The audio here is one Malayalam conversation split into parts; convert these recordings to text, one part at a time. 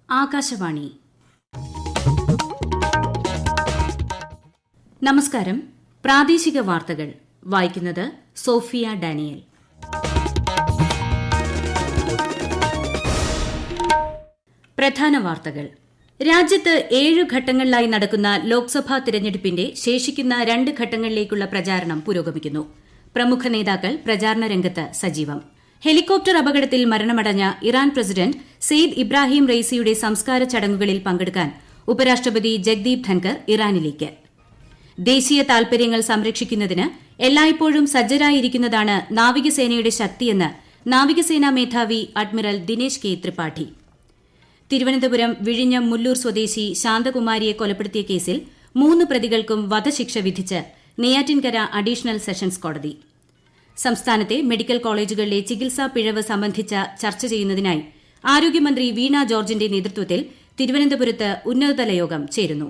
ആകാശവാണി. നമസ്കാരം. പ്രാദേശിക വാർത്തകൾ വായിക്കുന്നത് സോഫിയ ഡാനിയൽ. പ്രധാന വാർത്തകൾ. രാജ്യത്ത് 7 ഘട്ടങ്ങളിലായി നടക്കുന്ന ലോക്സഭാ തിരഞ്ഞെടുപ്പിന്റെ ശേഷിക്കുന്ന 2 ഘട്ടങ്ങളിലേക്കുള്ള പ്രചാരണം പുരോഗമിക്കുന്നു. പ്രമുഖ നേതാക്കൾ പ്രചാരണ രംഗത്ത് സജീവം. ഹെലികോപ്റ്റർ അപകടത്തിൽ മരണമടഞ്ഞ ഇറാൻ പ്രസിഡന്റ് സെയ്ദ് ഇബ്രാഹിം റെയ്സിയുടെ സംസ്കാര ചടങ്ങുകളിൽ പങ്കെടുക്കാൻ ഉപരാഷ്ട്രപതി ജഗ്ദീപ് ധൻകർ ഇറാനിലേക്ക്. ദേശീയ താൽപര്യങ്ങൾ സംരക്ഷിക്കുന്നതിന് എല്ലായ്പ്പോഴും സജ്ജരായിരിക്കുന്നതാണ് നാവികസേനയുടെ ശക്തിയെന്ന് നാവികസേനാ മേധാവി അഡ്മിറൽ ദിനേശ് കെ ത്രിപാഠി. തിരുവനന്തപുരം വിഴിഞ്ഞം മുല്ലൂർ സ്വദേശി ശാന്തകുമാരിയെ കൊലപ്പെടുത്തിയ കേസിൽ 3 പ്രതികൾക്കും വധശിക്ഷ വിധിച്ച് നെയ്യാറ്റിൻകര അഡീഷണൽ സെഷൻസ് കോടതി. സംസ്ഥാനത്തെ മെഡിക്കൽ കോളേജുകളിലെ ചികിത്സാ പിഴവ് സംബന്ധിച്ച ചർച്ച ചെയ്യുന്നതിനായി ആരോഗ്യമന്ത്രി വീണ ജോർജിന്റെ നേതൃത്വത്തിൽ തിരുവനന്തപുരത്ത് ഉന്നതതല യോഗം ചേരുന്നു.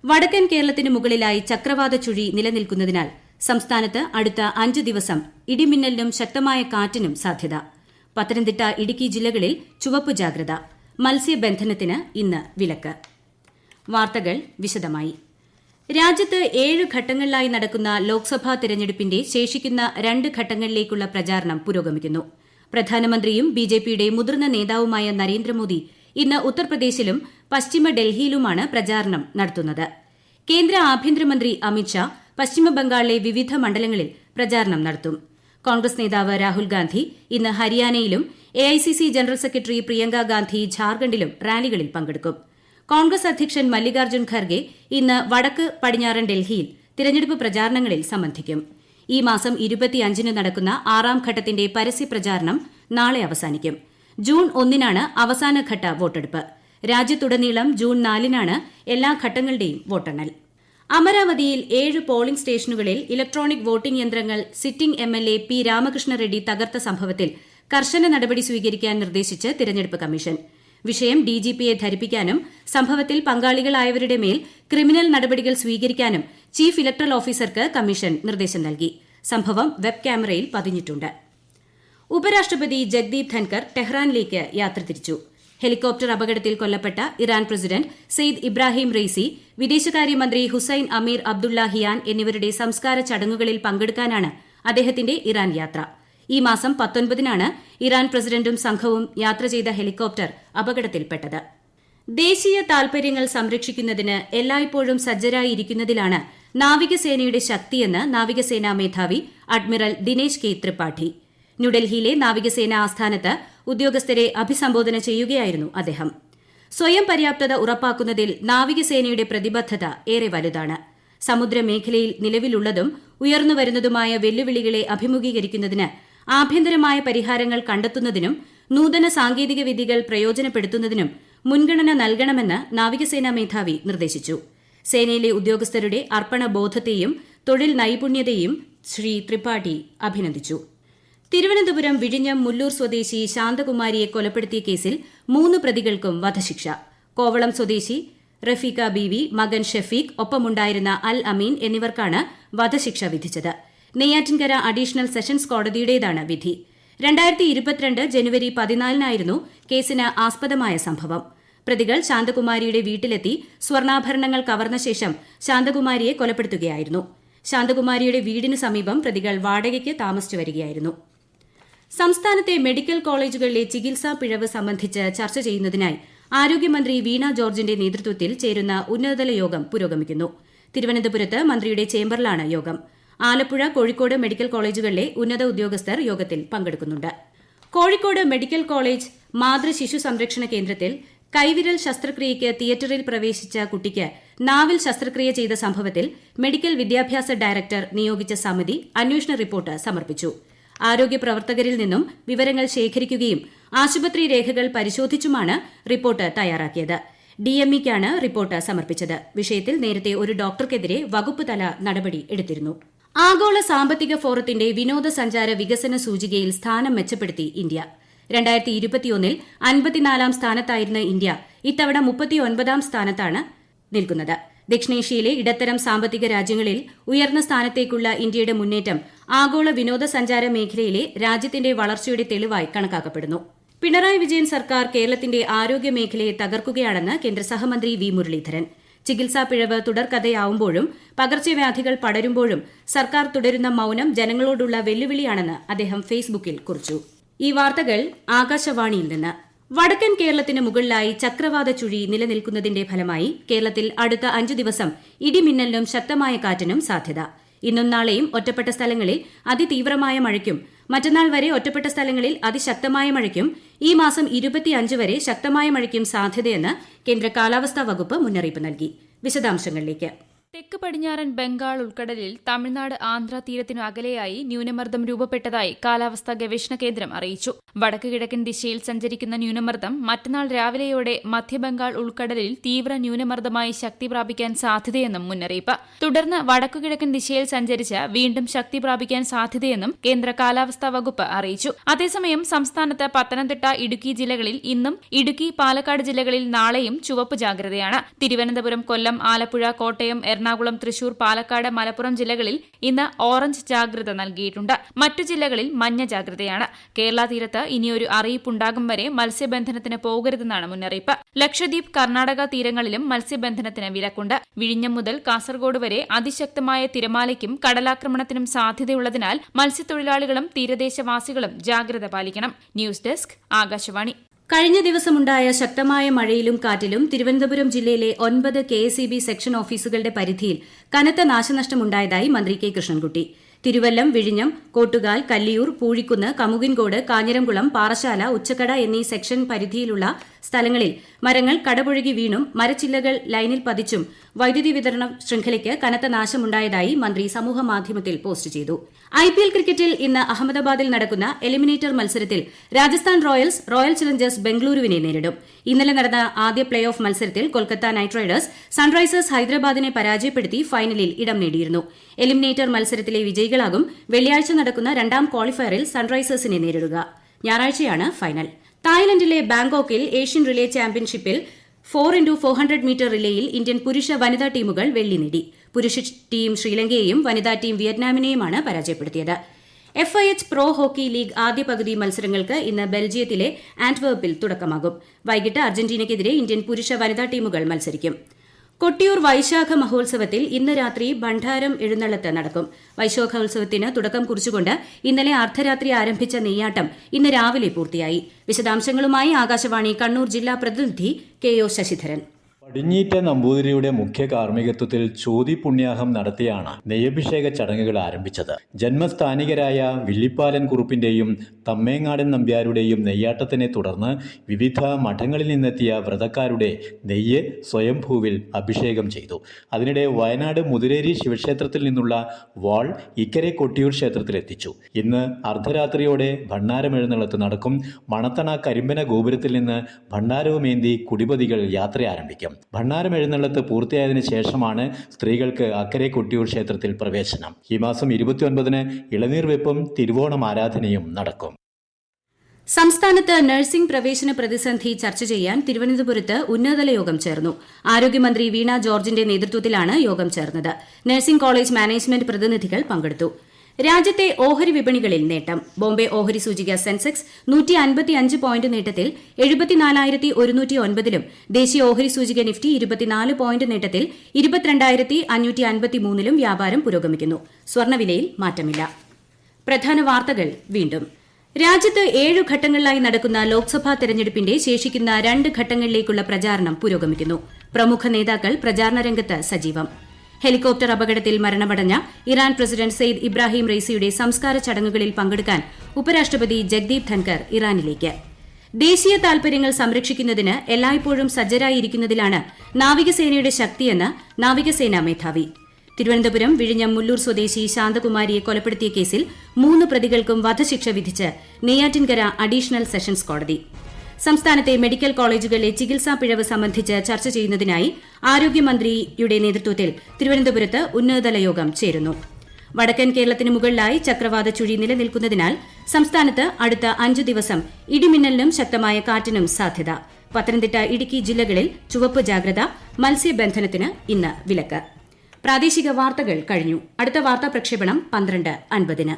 വടക്കൻ കേരളത്തിന് മുകളിലായി ചക്രവാത ചുഴി നിലനിൽക്കുന്നതിനാൽ സംസ്ഥാനത്ത് അടുത്ത 5 ദിവസം ഇടിമിന്നലിനും ശക്തമായ കാറ്റിനും സാധ്യത. പത്തനംതിട്ട, ഇടുക്കി ജില്ലകളിൽ ചുവപ്പ് ജാഗ്രത. മത്സ്യബന്ധനത്തിന് ഇന്ന് വിലക്ക്. വാർത്തകൾ വിശദമായി. രാജ്യത്ത് 7 ഘട്ടങ്ങളിലായി നടക്കുന്ന ലോക്സഭാ തെരഞ്ഞെടുപ്പിന്റെ ശേഷിക്കുന്ന 2 ഘട്ടങ്ങളിലേക്കുള്ള പ്രചാരണം പുരോഗമിക്കുന്നു. പ്രധാനമന്ത്രിയും ബിജെപിയുടെ മുതിർന്ന നേതാവുമായ നരേന്ദ്രമോദി ഇന്ന് ഉത്തർപ്രദേശിലും പശ്ചിമ ഡൽഹിയിലുമാണ് പ്രചാരണം നടത്തുന്നത്. കേന്ദ്ര ആഭ്യന്തരമന്ത്രി അമിത്ഷാ പശ്ചിമബംഗാളിലെ വിവിധ മണ്ഡലങ്ങളിൽ പ്രചാരണം നടത്തും. കോൺഗ്രസ് നേതാവ് രാഹുൽ ഗാന്ധി ഇന്ന് ഹരിയാനയിലും AICC general secretary Priyanka Gandhi ഝാർഖണ്ഡിലും റാലികളിൽ പങ്കെടുക്കും. കോൺഗ്രസ് അധ്യക്ഷൻ മല്ലികാർജ്ജുൻ ഖർഗെ ഇന്ന് വടക്ക് പടിഞ്ഞാറൻ ഡൽഹിയിൽ തിരഞ്ഞെടുപ്പ് പ്രചാരണങ്ങളിൽ സംബന്ധിക്കും. ഈ മാസം 25-ന് നടക്കുന്ന 6ാം ഘട്ടത്തിന്റെ പരസ്യപ്രചാരണം നാളെ അവസാനിക്കും. ജൂൺ 1-നാണ് അവസാനഘട്ട വോട്ടെടുപ്പ്. രാജ്യത്തുടനീളം ജൂൺ 4-നാണ് എല്ലാ ഘട്ടങ്ങളുടെയും വോട്ടെണ്ണൽ. അമരാവതിയിൽ 7 പോളിംഗ് സ്റ്റേഷനുകളിൽ ഇലക്ട്രോണിക് വോട്ടിംഗ് യന്ത്രങ്ങൾ sitting MLA P Ramakrishna Reddy തകർത്ത സംഭവത്തിൽ കർശന നടപടി സ്വീകരിക്കാൻ നിർദ്ദേശിച്ച് തിരഞ്ഞെടുപ്പ് കമ്മീഷൻ. വിഷയം ഡിജിപിയെ ധരിപ്പിക്കാനും സംഭവത്തിൽ പങ്കാളികളായവരുടെ മേൽ ക്രിമിനൽ നടപടികൾ സ്വീകരിക്കാനും ചീഫ് ഇലക്ടറൽ ഓഫീസർക്ക് കമ്മീഷൻ നിർദ്ദേശം നൽകി. സംഭവം വെബ് ക്യാമറയിൽ പതിഞ്ഞിട്ടുണ്ട്. ഉപരാഷ്ട്രപതി ജഗ്ദീപ് ധൻകർ ടെഹ്റാനിലേക്ക് യാത്ര തിരിച്ചു. ഹെലികോപ്റ്റർ അപകടത്തിൽ കൊല്ലപ്പെട്ട Iran president Seyed Ebrahim Raisi, വിദേശകാര്യമന്ത്രി ഹുസൈൻ അമീർ അബ്ദുല്ലാഹിയാൻ എന്നിവരുടെ സംസ്കാര ചടങ്ങുകളിൽ പങ്കെടുക്കാനാണ് അദ്ദേഹത്തിന്റെ ഇറാൻ യാത്ര. ഈ മാസം 19-നാണ് ഇറാൻ പ്രസിഡന്റും സംഘവും യാത്ര ചെയ്ത ഹെലികോപ്റ്റർ അപകടത്തിൽപ്പെട്ടത്. ദേശീയ താൽപര്യങ്ങൾ സംരക്ഷിക്കുന്നതിന് എല്ലായ്പ്പോഴും സജ്ജരായിരിക്കുന്നതിലാണ് നാവികസേനയുടെ ശക്തിയെന്ന് നാവികസേനാ മേധാവി അഡ്മിറൽ ദിനേശ് കെ ത്രിപാഠി. ന്യൂഡൽഹിയിലെ നാവികസേനാ ആസ്ഥാനത്ത് ഉദ്യോഗസ്ഥരെ അഭിസംബോധന ചെയ്യുകയായിരുന്നു അദ്ദേഹം. സ്വയം പര്യാപ്തത ഉറപ്പാക്കുന്നതിൽ നാവികസേനയുടെ പ്രതിബദ്ധത ഏറെ വലുതാണ്. സമുദ്രമേഖലയിൽ നിലവിലുള്ളതും ഉയർന്നുവരുന്നതുമായ വെല്ലുവിളികളെ അഭിമുഖീകരിക്കുന്നതിന് ആഭ്യന്തരമായ പരിഹാരങ്ങൾ കണ്ടെത്തുന്നതിനും നൂതന സാങ്കേതിക വിദ്യകൾ പ്രയോജനപ്പെടുത്തുന്നതിനും മുൻഗണന നൽകണമെന്ന് നാവികസേനാ മേധാവി നിർദ്ദേശിച്ചു. സേനയിലെ ഉദ്യോഗസ്ഥരുടെ അർപ്പണബോധത്തെയും തൊഴിൽ നൈപുണ്യത്തെയും ശ്രീ ത്രിപാഠി അഭിനന്ദിച്ചു. തിരുവനന്തപുരം വിഴിഞ്ഞം മുല്ലൂർ സ്വദേശി ശാന്തകുമാരിയെ കൊലപ്പെടുത്തിയ കേസിൽ 3 പ്രതികൾക്കും വധശിക്ഷ. കോവളം സ്വദേശി റഫീഖ ബീവി, മകൻ ഷഫീഖ്, ഒപ്പമുണ്ടായിരുന്ന അൽ അമീൻ എന്നിവർക്കാണ് വധശിക്ഷ വിധിച്ചത്. നെയ്യാറ്റിൻകര അഡീഷണൽ സെഷൻസ് കോടതിയുടേതാണ് വിധി. 2022 ജനുവരി 14-നായിരുന്നു കേസിന് ആസ്പദമായ സംഭവം. പ്രതികൾ ശാന്തകുമാരിയുടെ വീട്ടിലെത്തി സ്വർണ്ണാഭരണങ്ങൾ കവർന്ന ശേഷം ശാന്തകുമാരിയെ കൊലപ്പെടുത്തുകയായിരുന്നു. ശാന്തകുമാരിയുടെ വീടിന് സമീപം പ്രതികൾ വാടകയ്ക്ക് താമസിച്ചു വരികയായിരുന്നു. സംസ്ഥാനത്തെ മെഡിക്കൽ കോളേജുകളിലെ ചികിത്സാ പിഴവ് സംബന്ധിച്ച് ചർച്ച ചെയ്യുന്നതിനായി ആരോഗ്യമന്ത്രി വീണ ജോർജിന്റെ നേതൃത്വത്തിൽ ചേരുന്ന ഉന്നതതല യോഗം പുരോഗമിക്കുന്നു. തിരുവനന്തപുരത്ത് മന്ത്രിയുടെ ചേംബറിലാണ് യോഗം. ആലപ്പുഴ, കോഴിക്കോട് മെഡിക്കൽ കോളേജുകളിലെ ഉന്നത ഉദ്യോഗസ്ഥർ യോഗത്തിൽ പങ്കെടുക്കുന്നുണ്ട്. കോഴിക്കോട് മെഡിക്കൽ കോളേജ് മാതൃശിശു സംരക്ഷണ കേന്ദ്രത്തിൽ കൈവിരൽ ശസ്ത്രക്രിയയ്ക്ക് തിയേറ്ററിൽ പ്രവേശിച്ച കുട്ടിക്ക് നാവിൽ ശസ്ത്രക്രിയ ചെയ്ത സംഭവത്തിൽ മെഡിക്കൽ വിദ്യാഭ്യാസ ഡയറക്ടർ നിയോഗിച്ച സമിതി അന്വേഷണ റിപ്പോർട്ട് സമർപ്പിച്ചു. ആരോഗ്യ പ്രവർത്തകരിൽ നിന്നും വിവരങ്ങൾ ശേഖരിക്കുകയും ആശുപത്രി രേഖകൾ പരിശോധിച്ചുമാണ് റിപ്പോർട്ട് തയ്യാറാക്കിയത്. ഡിഎംഇക്കാണ് റിപ്പോർട്ട് സമർപ്പിച്ചത്. വിഷയത്തിൽ നേരത്തെ ഒരു ഡോക്ടർക്കെതിരെ വകുപ്പ് തല നടപടി എടുത്തിരുന്നു. ആഗോള സാമ്പത്തിക ഫോറത്തിന്റെ വിനോദസഞ്ചാര വികസന സൂചികയിൽ സ്ഥാനം മെച്ചപ്പെടുത്തി ഇന്ത്യ. 2021-ൽ 54-ാം സ്ഥാനത്തായിരുന്ന ഇന്ത്യ ഇത്തവണ 39-ാം സ്ഥാനത്താണ് നിൽക്കുന്നത്. ദക്ഷിണേഷ്യയിലെ ഇടത്തരം സാമ്പത്തിക രാജ്യങ്ങളിൽ ഉയർന്ന സ്ഥാനത്തേക്കുള്ള ഇന്ത്യയുടെ മുന്നേറ്റം ആഗോള വിനോദസഞ്ചാര മേഖലയിലെ രാജ്യത്തിന്റെ വളർച്ചയുടെ തെളിവായി കണക്കാക്കപ്പെടുന്നു. പിണറായി വിജയൻ സർക്കാർ കേരളത്തിന്റെ ആരോഗ്യ മേഖലയെ തകർക്കുകയാണെന്ന് കേന്ദ്ര സഹമന്ത്രി വി മുരളീധരൻ. ചികിത്സാ പിഴവ് തുടർക്കഥയാവുമ്പോഴും പകർച്ചവ്യാധികൾ പടരുമ്പോഴും സർക്കാർ തുടരുന്ന മൌനം ജനങ്ങളോടുള്ള വെല്ലുവിളിയാണെന്ന് അദ്ദേഹം ഫേസ്ബുക്കിൽ കുറിച്ചു. ഈ വാർത്തകൾ ആകാശവാണിയിൽ നിന്ന്. വടക്കൻ കേരളത്തിന് മുകളിലായി ചക്രവാത ചുഴി നിലനിൽക്കുന്നതിന്റെ ഫലമായി കേരളത്തിൽ അടുത്ത 5 ദിവസം ഇടിമിന്നലിനും ശക്തമായ കാറ്റിനും സാധ്യത. ഇന്നും നാളെയും ഒറ്റപ്പെട്ട സ്ഥലങ്ങളിൽ അതിതീവ്രമായ മഴയ്ക്കും മറ്റന്നാൾ വരെ ഒറ്റപ്പെട്ട സ്ഥലങ്ങളിൽ അതിശക്തമായ മഴയ്ക്കും ഈ മാസം 25 വരെ ശക്തമായ മഴയ്ക്കും സാധ്യതയെന്ന് കേന്ദ്ര കാലാവസ്ഥാ വകുപ്പ് മുന്നറിയിപ്പ് നൽകി. വിശദാംശങ്ങളിലേക്ക്. തെക്ക് പടിഞ്ഞാറൻ ബംഗാൾ ഉൾക്കടലിൽ തമിഴ്നാട് ആന്ധ്ര തീരത്തിനു അകലെയായി ന്യൂനമർദ്ദം രൂപപ്പെട്ടതായി കാലാവസ്ഥാ ഗവേഷണ കേന്ദ്രം അറിയിച്ചു. വടക്ക് കിഴക്കൻ ദിശയിൽ സഞ്ചരിക്കുന്ന ന്യൂനമർദ്ദം മറ്റന്നാൾ രാവിലെയോടെ മധ്യബംഗാൾ ഉൾക്കടലിൽ തീവ്ര ന്യൂനമർദ്ദമായി ശക്തി പ്രാപിക്കാൻ സാധ്യതയെന്നും മുന്നറിയിപ്പ്. തുടർന്ന് വടക്കുകിഴക്കൻ ദിശയിൽ സഞ്ചരിച്ച് വീണ്ടും ശക്തി പ്രാപിക്കാൻ സാധ്യതയെന്നും കേന്ദ്ര കാലാവസ്ഥാ വകുപ്പ് അറിയിച്ചു. അതേസമയം സംസ്ഥാനത്ത് പത്തനംതിട്ട, ഇടുക്കി ജില്ലകളിൽ ഇന്നും, ഇടുക്കി, പാലക്കാട് ജില്ലകളിൽ നാളെയും ചുവപ്പ് ജാഗ്രതയാണ്. തിരുവനന്തപുരം, കൊല്ലം, ആലപ്പുഴ, കോട്ടയം, എറണാകുളം, തൃശൂർ, പാലക്കാട്, മലപ്പുറം ജില്ലകളിൽ ഇന്ന് ഓറഞ്ച് ജാഗ്രത നൽകിയിട്ടുണ്ട്. മറ്റു ജില്ലകളിൽ മഞ്ഞ ജാഗ്രതയാണ്. കേരള തീരത്ത് ഇനിയൊരു അറിയിപ്പുണ്ടാകും വരെ മത്സ്യബന്ധനത്തിന് പോകരുതെന്നാണ് മുന്നറിയിപ്പ്. ലക്ഷദ്വീപ്, കർണാടക തീരങ്ങളിലും മത്സ്യബന്ധനത്തിന് വിലക്കുണ്ട്. വിഴിഞ്ഞം മുതൽ കാസർഗോഡ് വരെ അതിശക്തമായ തിരമാലയ്ക്കും കടലാക്രമണത്തിനും സാധ്യതയുള്ളതിനാൽ മത്സ്യത്തൊഴിലാളികളും തീരദേശവാസികളും ജാഗ്രത പാലിക്കണം. News desk, Akashvani. കഴിഞ്ഞ ദിവസമുണ്ടായ ശക്തമായ മഴയിലും കാറ്റിലും തിരുവനന്തപുരം ജില്ലയിലെ 9 KSEB സെക്ഷൻ ഓഫീസുകളുടെ പരിധിയിൽ കനത്ത നാശനഷ്ടമുണ്ടായതായി മന്ത്രി കെ കൃഷ്ണൻകുട്ടി. തിരുവല്ലം, വിഴിഞ്ഞം, കോട്ടുകാൽ, കല്ലിയൂർ, പൂഴിക്കുന്ന്, കമുകിൻകോട്, കാഞ്ഞിരംകുളം, പാറശാല, ഉച്ചക്കട എന്നീ സെക്ഷൻ പരിധിയിലുള്ള സ്ഥലങ്ങളിൽ മരങ്ങൾ കടപുഴകി വീണും മരച്ചില്ലകൾ ലൈനിൽ പതിച്ചും വൈദ്യുതി വിതരണ ശൃംഖലയ്ക്ക് കനത്ത നാശമുണ്ടായതായി മന്ത്രി സമൂഹമാധ്യമത്തിൽ പോസ്റ്റ് ചെയ്തു. IPL ക്രിക്കറ്റിൽ ഇന്ന് അഹമ്മദാബാദിൽ നടക്കുന്ന എലിമിനേറ്റർ മത്സരത്തിൽ രാജസ്ഥാൻ റോയൽസ് റോയൽ ചലഞ്ചേഴ്സ് ബംഗളൂരുവിനെ നേരിടും. ഇന്നലെ നടന്ന ആദ്യ പ്ലേ ഓഫ് മത്സരത്തിൽ കൊൽക്കത്ത നൈറ്റ് റൈഡേഴ്സ് സൺറൈസേഴ്സ് ഹൈദരാബാദിനെ പരാജയപ്പെടുത്തി ഫൈനലിൽ ഇടം നേടിയിരുന്നു. എലിമിനേറ്റർ മത്സരത്തിലെ വിജയികളാകും വെള്ളിയാഴ്ച നടക്കുന്ന രണ്ടാം ക്വാളിഫയറിൽ സൺറൈസേഴ്സിനെ നേരിടുക. ഞായറാഴ്ചയാണ് ഫൈനൽ. തായ്ലൻഡിലെ ബാങ്കോക്കിൽ ഏഷ്യൻ റിലേ ചാമ്പ്യൻഷിപ്പിൽ 4x400 മീറ്റർ റിലേയിൽ ഇന്ത്യൻ പുരുഷ വനിതാ ടീമുകൾ വെള്ളി നേടി. പുരുഷ ടീം ശ്രീലങ്കയെയും വനിതാ ടീം വിയറ്റ്നാമിനെയുമാണ് പരാജയപ്പെടുത്തിയത്. FIH പ്രോ ഹോക്കി ലീഗ് ആദ്യ പകുതി മത്സരങ്ങൾക്ക് ഇന്ന് ബെൽജിയത്തിലെ ആന്റ്വേർപ്പിൽ തുടക്കമാകും. വൈകിട്ട് അർജന്റീനയ്ക്കെതിരെ ഇന്ത്യൻ പുരുഷ വനിതാ ടീമുകൾ മത്സരിക്കും. കൊട്ടിയൂർ വൈശാഖ മഹോത്സവത്തിൽ ഇന്ന് രാത്രി ഭണ്ഡാരം എഴുന്നള്ളത്ത് നടക്കും. വൈശാഖോത്സവത്തിന് തുടക്കം കുറിച്ചുകൊണ്ട് ഇന്നലെ അർദ്ധരാത്രി ആരംഭിച്ച നെയ്യാട്ടം ഇന്ന് രാവിലെ പൂർത്തിയായി. വിശദാംശങ്ങളുമായി ആകാശവാണി കണ്ണൂർ ജില്ലാ പ്രതിനിധി KO ശശിധരൻ. പടിഞ്ഞീറ്റ നമ്പൂതിരിയുടെ മുഖ്യ കാർമ്മികത്വത്തിൽ ചോതി പുണ്യാഹം നടത്തിയാണ് നെയ്യഭിഷേക ചടങ്ങുകൾ ആരംഭിച്ചത്. ജന്മസ്ഥാനികരായ വില്ലിപ്പാലൻ കുറുപ്പിന്റെയും തമ്മേങ്ങാടൻ നമ്പ്യാരുടെയും നെയ്യാട്ടത്തിനെ തുടർന്ന് വിവിധ മഠങ്ങളിൽ നിന്നെത്തിയ വ്രതക്കാരുടെ നെയ്യ് സ്വയംഭൂവിൽ അഭിഷേകം ചെയ്തു. അതിനിടെ വയനാട് മുതിരേരി ശിവക്ഷേത്രത്തിൽ നിന്നുള്ള വാൾ ഇക്കരെ കൊട്ടിയൂർ ക്ഷേത്രത്തിലെത്തിച്ചു. ഇന്ന് അർദ്ധരാത്രിയോടെ ഭണ്ഡാരമെഴുന്നള്ളത്ത് നടക്കും. മണത്തണ കരിമ്പന ഗോപുരത്തിൽ നിന്ന് ഭണ്ഡാരവുമേന്തി കുടിപതികൾ യാത്ര ആരംഭിക്കും. ഭണ്ഡാരം എഴുന്നള്ളത്ത് പൂർത്തിയായതിനു ശേഷമാണ് സ്ത്രീകൾക്ക് അക്കരെ കൊട്ടിയൂർ ക്ഷേത്രത്തിൽ പ്രവേശനം. ഈ മാസം 29-ന് ഇളനീർ വെപ്പും തിരുവോണം ആരാധനയും നടക്കും. സംസ്ഥാനത്ത് നഴ്സിംഗ് പ്രവേശന പ്രതിസന്ധി ചർച്ച ചെയ്യാൻ തിരുവനന്തപുരത്ത് ഉന്നതതല യോഗം ചേർന്നു. ആരോഗ്യമന്ത്രി വീണ ജോർജിന്റെ നേതൃത്വത്തിലാണ് യോഗം ചേർന്നത്. നഴ്സിംഗ് കോളേജ് മാനേജ്മെന്റ് പ്രതിനിധികൾ പങ്കെടുത്തു. രാജ്യത്തെ ഓഹരി വിപണികളിൽ നേട്ടം. ബോംബെ ഓഹരി സൂചിക സെൻസെക്സ് 155 പോയിന്റ് നേട്ടത്തിൽ 74,109-ലും ദേശീയ ഓഹരി സൂചിക നിഫ്റ്റി 24 പോയിന്റ് നേട്ടത്തിൽ 22,553-ലും വ്യാപാരം പുരോഗമിക്കുന്നു. സ്വർണ്ണവിലയിൽ മാറ്റമില്ല. പ്രധാന വാർത്തകൾ വീണ്ടും. രാജ്യത്ത് 7 ഘട്ടങ്ങളിലായി നടക്കുന്ന ലോക്സഭാ തെരഞ്ഞെടുപ്പിന്റെ ശേഷിക്കുന്ന 2 ഘട്ടങ്ങളിലേക്കുള്ള പ്രചാരണം പുരോഗമിക്കുന്നു. പ്രമുഖ നേതാക്കൾ പ്രചാരണ രംഗത്ത് സജീവം. ഹെലികോപ്റ്റർ അപകടത്തിൽ മരണമടഞ്ഞ ഇറാൻ പ്രസിഡന്റ് സെയ്ദ് ഇബ്രാഹിം റെയ്സിയുടെ സംസ്കാര ചടങ്ങുകളിൽ പങ്കെടുക്കാൻ ഉപരാഷ്ട്രപതി ജഗ്ദീപ് ധൻകർ ഇറാനിലേക്ക്. ദേശീയ താൽപര്യങ്ങൾ സംരക്ഷിക്കുന്നതിന് എല്ലായ്പ്പോഴും സജ്ജരായിരിക്കുന്നതിലാണ് നാവികസേനയുടെ ശക്തിയെന്ന് നാവികസേനാ മേധാവി. തിരുവനന്തപുരം വിഴിഞ്ഞം മുല്ലൂർ സ്വദേശി ശാന്തകുമാരിയെ കൊലപ്പെടുത്തിയ കേസിൽ 3 പ്രതികൾക്കും വധശിക്ഷ വിധിച്ച് നെയ്യാറ്റിൻകര അഡീഷണൽ സെഷൻസ് കോടതി. സംസ്ഥാനത്തെ മെഡിക്കൽ കോളേജുകളിലെ ചികിത്സാ പിഴവ് സംബന്ധിച്ച് ചർച്ച ചെയ്യുന്നതിനായി ആരോഗ്യമന്ത്രിയുടെ നേതൃത്വത്തിൽ തിരുവനന്തപുരത്ത് ഉന്നതതല യോഗം ചേരുന്നു. വടക്കൻ കേരളത്തിന് മുകളിലായി ചക്രവാത ചുഴി നിലനിൽക്കുന്നതിനാൽ സംസ്ഥാനത്ത് അടുത്ത 5 ദിവസം ഇടിമിന്നലിനും ശക്തമായ കാറ്റിനും സാധ്യത. പത്തനംതിട്ട, ഇടുക്കി ജില്ലകളിൽ ചുവപ്പ് ജാഗ്രത. മത്സ്യബന്ധനത്തിന് ഇന്ന് വിലക്ക്. പ്രാദേശിക വാർത്തകൾ കഴിഞ്ഞു. അടുത്ത വാർത്താ പ്രക്ഷേപണം 12:50-ന്.